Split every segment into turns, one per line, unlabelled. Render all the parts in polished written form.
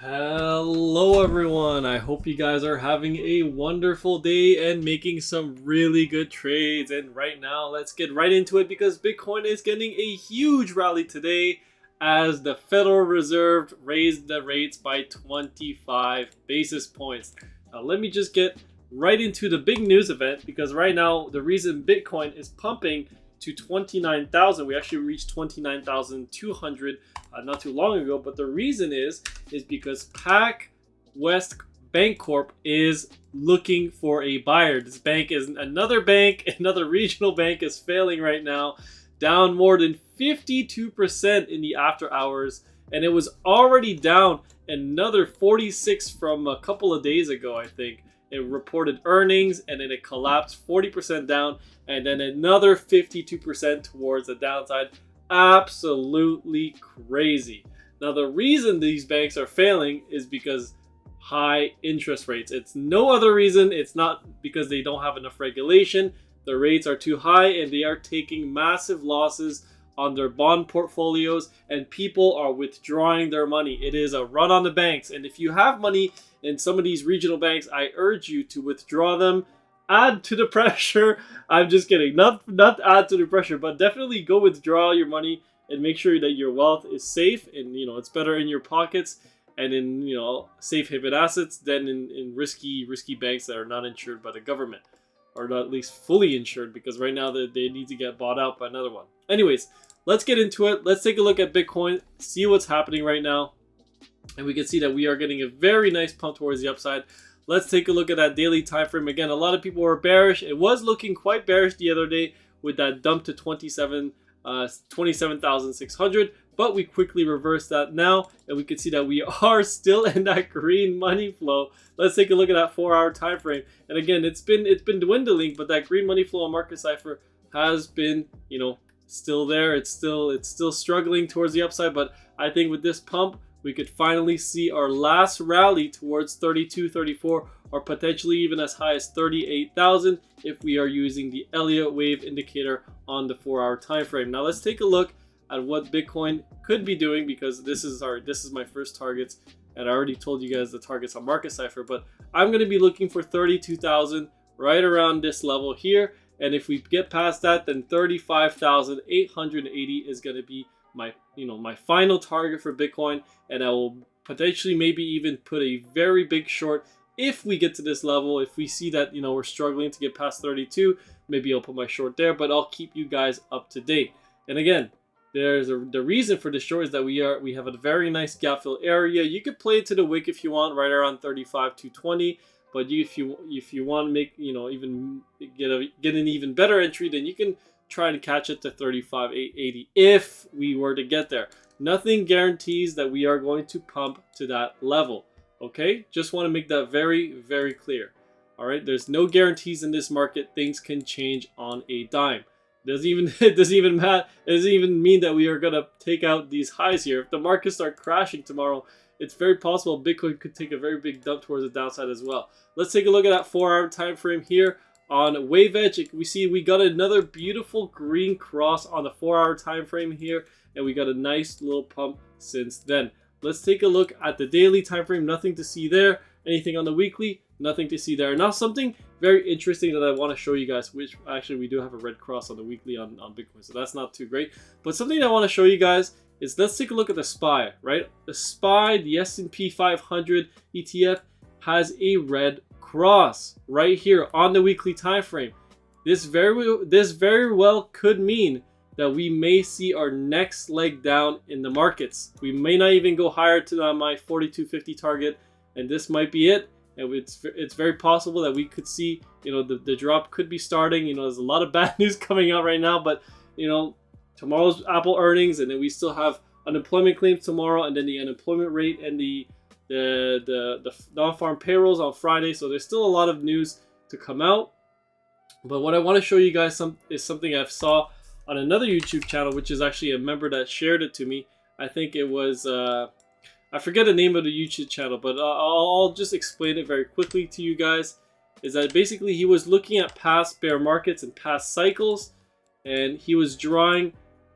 Hello everyone, I hope you guys are having a wonderful day and making some really good trades. And right now, let's get right into it because Bitcoin is getting a huge rally today as the Federal Reserve raised the rates by 25 basis points. Now let me just get right into the big news event because right now the reason Bitcoin is pumping to 29,000, we actually reached 29,200 not too long ago, but the reason is because Pac West Bancorp is looking for a buyer. This bank is another regional bank is failing right now, down more than 52% in the after hours, and it was already down another 46 from a couple of days ago, I think. It reported earnings and then it collapsed 40% down and then another 52% towards the downside. Absolutely crazy. Now the reason these banks are failing is because high interest rates. It's no other reason. It's not because they don't have enough regulation. The rates are too high and they are taking massive losses on their bond portfolios and people are withdrawing their money. It is a run on the banks, and if you have money in some of these regional banks, I urge you to withdraw them. Add to the pressure. I'm just kidding. Not add to the pressure, but definitely go withdraw your money and make sure that your wealth is safe and it's better in your pockets and in safe haven assets than in risky banks that are not insured by the government, or not at least fully insured, because right now they need to get bought out by another one. Anyways, let's get into it. Let's take a look at Bitcoin, see what's happening right now. And we can see that we are getting a very nice pump towards the upside. Let's take a look at that daily time frame. Again, a lot of people were bearish. It was looking quite bearish the other day with that dump to 27,600. But we quickly reversed that now, and we can see that we are still in that green money flow. Let's take a look at that 4-hour time frame. And again, it's been dwindling, but that green money flow on Market Cipher has been, still there. It's still struggling towards the upside, but I think with this pump, we could finally see our last rally towards 32, 34, or potentially even as high as 38,000 if we are using the Elliott wave indicator on the 4-hour time frame. Now let's take a look at what Bitcoin could be doing, because this is my first targets, and I already told you guys the targets on Market Cipher, but I'm going to be looking for 32,000 right around this level here, and if we get past that, then 35,880 is going to be my final target for Bitcoin, and I will potentially maybe even put a very big short if we get to this level. If we see that we're struggling to get past 32, maybe I'll put my short there, but I'll keep you guys up to date. And again, the reason for this short is that we have a very nice gap fill area. You could play it to the wick if you want, right around 35,220. But if you want to make even get an even better entry, then you can try to catch it to 35,880 if we were to get there. Nothing guarantees that we are going to pump to that level. Okay, just want to make that very, very clear. All right, there's no guarantees in this market. Things can change on a dime. It doesn't even mean that we are gonna take out these highs here. If the markets start crashing tomorrow, it's very possible Bitcoin could take a very big dump towards the downside as well. Let's take a look at that 4-hour time frame here on Wave Edge. We see we got another beautiful green cross on the 4-hour time frame here, and we got a nice little pump since then. Let's take a look at the daily time frame. Nothing to see there. Anything on the weekly? Nothing to see there. Now something very interesting that I want to show you guys, which actually we do have a red cross on the weekly on Bitcoin, so that's not too great. But something that I want to show you guys is, let's take a look at the SPY, right? The SPY, the S&P 500 ETF, has a red cross right here on the weekly time frame. This very well could mean that we may see our next leg down in the markets. We may not even go higher to my 4250 target, and this might be it. And it's very possible that we could see, the drop could be starting. There's a lot of bad news coming out right now, but tomorrow's Apple earnings, and then we still have unemployment claims tomorrow, and then the unemployment rate and the non-farm payrolls on Friday. So there's still a lot of news to come out. But what I want to show you guys is something I saw on another YouTube channel, which is actually a member that shared it to me. I think it was I forget the name of the YouTube channel, but I'll just explain it very quickly to you guys. Is that basically he was looking at past bear markets and past cycles, and he was drawing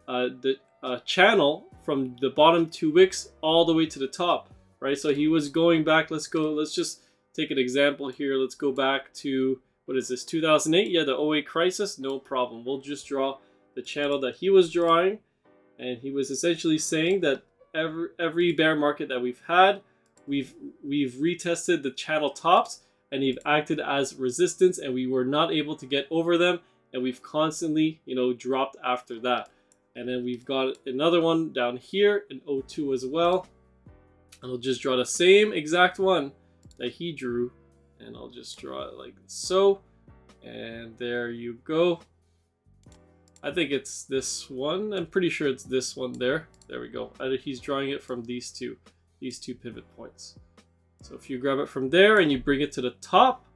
the channel from the bottom 2 wicks all the way to the top. right? So he was going back. Let's just take an example here. Let's go back to, what is this, 2008? Yeah, the '08 crisis. No problem. We'll just draw the channel that he was drawing. And he was essentially saying that every bear market that we've had, we've retested the channel tops and they've acted as resistance, and we were not able to get over them, and we've constantly, you know, dropped after that. And then we've got another one down here in '02 as well. And I'll just draw the same exact one that he drew, and I'll just draw it like so. And there you go. I think it's this one. I'm pretty sure it's this one there. There we go. He's drawing it from these two pivot points. So if you grab it from there and you bring it to the top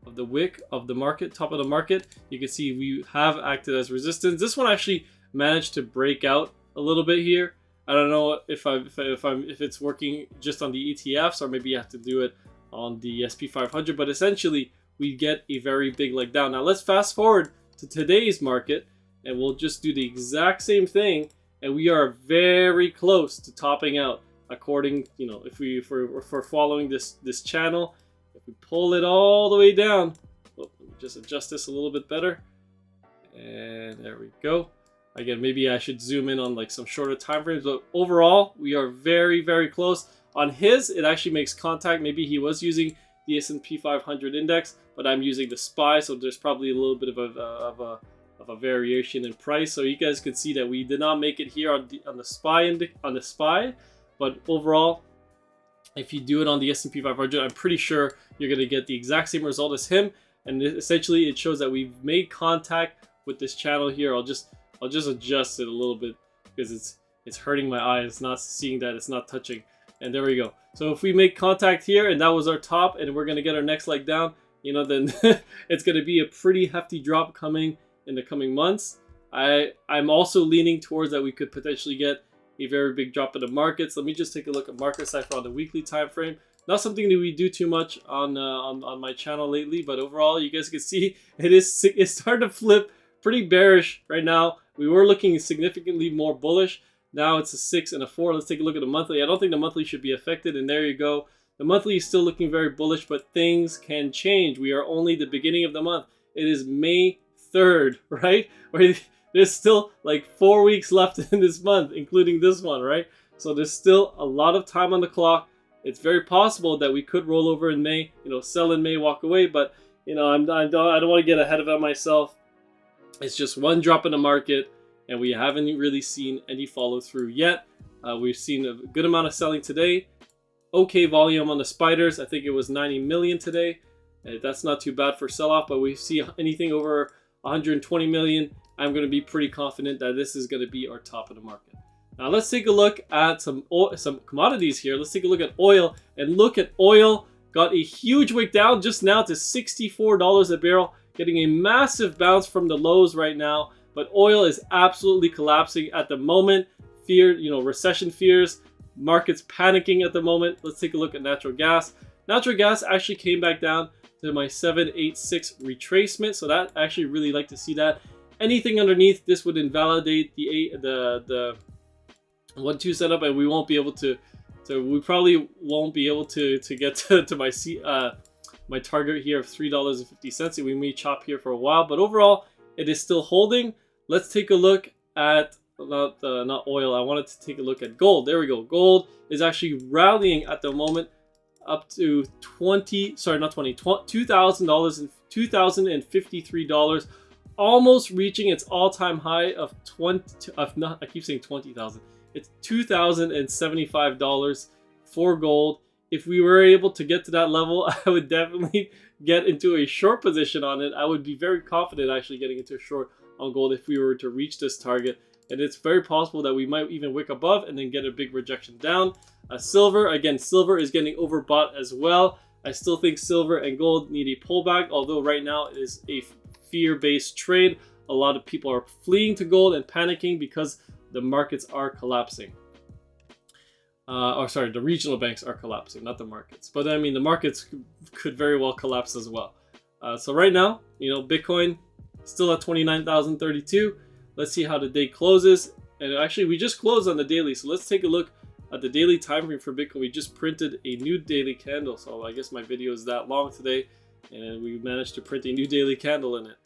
of the wick of the market, top of the market, you can see we have acted as resistance. This one actually managed to break out a little bit here. I don't know if it's working just on the ETFs, or maybe you have to do it on the SP 500, but essentially we get a very big leg down. Now let's fast forward to today's market, and we'll just do the exact same thing, and we are very close to topping out. According, you know, if we're following this channel, if we pull it all the way down, let me just adjust this a little bit better, and there we go. Again, maybe I should zoom in on like some shorter time frames, but overall we are very, very close. On his, it actually makes contact. Maybe he was using the S&P 500 index, but I'm using the SPY, so there's probably a little bit of a variation in price. So you guys can see that we did not make it here on the SPY. But overall, if you do it on the S&P 500, I'm pretty sure you're going to get the exact same result as him. And essentially, it shows that we've made contact with this channel here. I'll just adjust it a little bit because it's hurting my eyes, not seeing that it's not touching. And there we go. So if we make contact here, and that was our top, and we're going to get our next leg down, you know, then it's going to be a pretty hefty drop coming in the coming months. I'm also leaning towards that we could potentially get a very big drop in the markets. Let me just take a look at market cipher on the weekly time frame. Not something that we do too much on my channel lately, but overall, you guys can see it's starting to flip pretty bearish right now. We were looking significantly more bullish. Now it's a 6 and a 4. Let's take a look at the monthly. I don't think the monthly should be affected, and there you go. The monthly is still looking very bullish, but things can change. We are only the beginning of the month. It is May 3rd, right? There's still like 4 weeks left in this month, including this one, right? So there's still a lot of time on the clock. It's very possible that we could roll over in May, you know, sell in May, walk away. But, you know, I don't want to get ahead of it myself. It's just one drop in the market, and we haven't really seen any follow through yet. We've seen a good amount of selling today. Okay volume on the spiders. I think it was 90 million today. That's not too bad for sell-off, but we see anything over 120 million. I'm going to be pretty confident that this is going to be our top of the market. Now let's take a look at some commodities here. Let's take a look at oil, and look at oil. Got a huge wick down just now to $64 a barrel, getting a massive bounce from the lows right now. But oil is absolutely collapsing at the moment. Recession fears, markets panicking at the moment. Let's take a look at natural gas. Natural gas actually came back down to my 786 retracement, so that I actually really like to see that. Anything underneath this would invalidate the 1-2 setup, and we won't be able to. So we probably won't be able to get to my target here of $3.50. We may chop here for a while, but overall it is still holding. Let's take a look at not oil. I wanted to take a look at gold. There we go. Gold is actually rallying at the moment up to $2,000 and $2,053. Almost reaching its all-time high of I keep saying 20,000. It's $2,075 for gold. If we were able to get to that level, I would definitely get into a short position on it. I would be very confident actually getting into a short on gold if we were to reach this target. And it's very possible that we might even wick above and then get a big rejection down. Silver, again, silver is getting overbought as well. I still think silver and gold need a pullback, although right now it is a fear-based trade. A lot of people are fleeing to gold and panicking because the markets are collapsing. The regional banks are collapsing, not the markets. But I mean, the markets could very well collapse as well. So right now, Bitcoin still at 29,032. Let's see how the day closes. And actually, we just closed on the daily, so let's take a look at the daily time frame for Bitcoin, we just printed a new daily candle. So I guess my video is that long today, and we managed to print a new daily candle in it.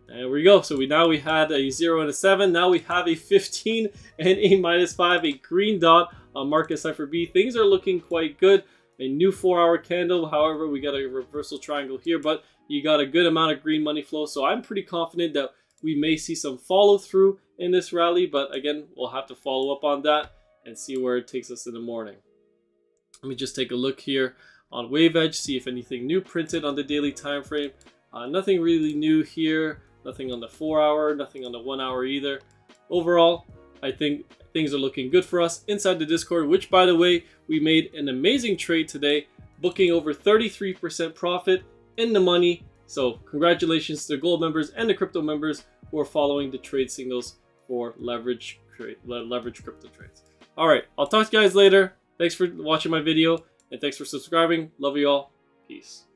And there we go. So we had a 0 and a 7. Now we have a 15 and a -5, a green dot on market cipher B. Things are looking quite good. A new 4-hour candle. However, we got a reversal triangle here, but you got a good amount of green money flow. So I'm pretty confident that we may see some follow through in this rally. But again, we'll have to follow up on that and see where it takes us in the morning. Let me just take a look here on wave edge, see if anything new printed on the daily time frame. Nothing really new here. Nothing on the 4-hour, nothing on the 1-hour either. Overall, I think things are looking good for us inside the Discord, which, by the way, we made an amazing trade today, booking over 33% profit in the money. So congratulations to the gold members and the crypto members who are following the trade signals for leverage crypto trades. All right, I'll talk to you guys later. Thanks for watching my video, and thanks for subscribing. Love you all. Peace.